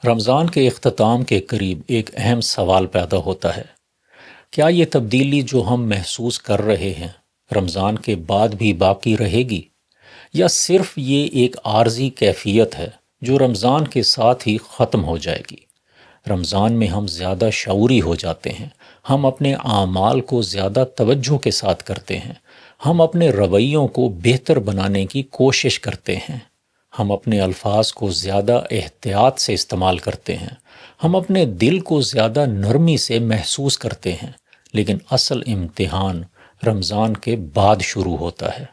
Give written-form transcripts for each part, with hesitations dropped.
رمضان کے اختتام کے قریب ایک اہم سوال پیدا ہوتا ہے۔ کیا یہ تبدیلی جو ہم محسوس کر رہے ہیں رمضان کے بعد بھی باقی رہے گی، یا صرف یہ ایک عارضی کیفیت ہے جو رمضان کے ساتھ ہی ختم ہو جائے گی؟ رمضان میں ہم زیادہ شعوری ہو جاتے ہیں، ہم اپنے اعمال کو زیادہ توجہ کے ساتھ کرتے ہیں، ہم اپنے رویوں کو بہتر بنانے کی کوشش کرتے ہیں، ہم اپنے الفاظ کو زیادہ احتیاط سے استعمال کرتے ہیں، ہم اپنے دل کو زیادہ نرمی سے محسوس کرتے ہیں۔ لیکن اصل امتحان رمضان کے بعد شروع ہوتا ہے،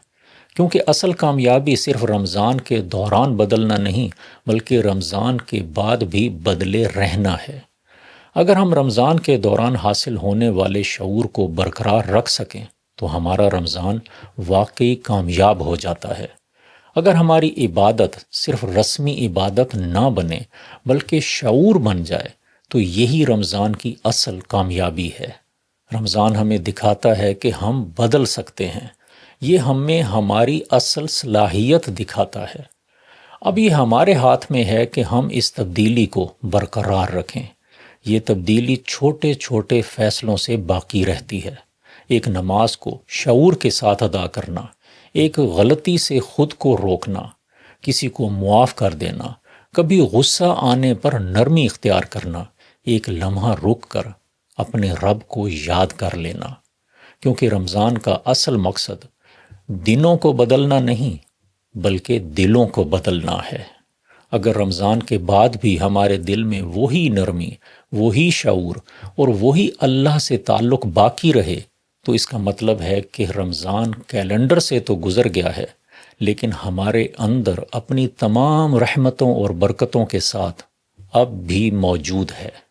کیونکہ اصل کامیابی صرف رمضان کے دوران بدلنا نہیں بلکہ رمضان کے بعد بھی بدلے رہنا ہے۔ اگر ہم رمضان کے دوران حاصل ہونے والے شعور کو برقرار رکھ سکیں تو ہمارا رمضان واقعی کامیاب ہو جاتا ہے۔ اگر ہماری عبادت صرف رسمی عبادت نہ بنے بلکہ شعور بن جائے تو یہی رمضان کی اصل کامیابی ہے۔ رمضان ہمیں دکھاتا ہے کہ ہم بدل سکتے ہیں، یہ ہمیں ہماری اصل صلاحیت دکھاتا ہے۔ اب یہ ہمارے ہاتھ میں ہے کہ ہم اس تبدیلی کو برقرار رکھیں۔ یہ تبدیلی چھوٹے چھوٹے فیصلوں سے باقی رہتی ہے۔ ایک نماز کو شعور کے ساتھ ادا کرنا، ایک غلطی سے خود کو روکنا، کسی کو معاف کر دینا، کبھی غصہ آنے پر نرمی اختیار کرنا، ایک لمحہ رک کر اپنے رب کو یاد کر لینا، کیونکہ رمضان کا اصل مقصد دنوں کو بدلنا نہیں بلکہ دلوں کو بدلنا ہے۔ اگر رمضان کے بعد بھی ہمارے دل میں وہی نرمی، وہی شعور اور وہی اللہ سے تعلق باقی رہے تو اس کا مطلب ہے کہ رمضان کیلنڈر سے تو گزر گیا ہے لیکن ہمارے اندر اپنی تمام رحمتوں اور برکتوں کے ساتھ اب بھی موجود ہے۔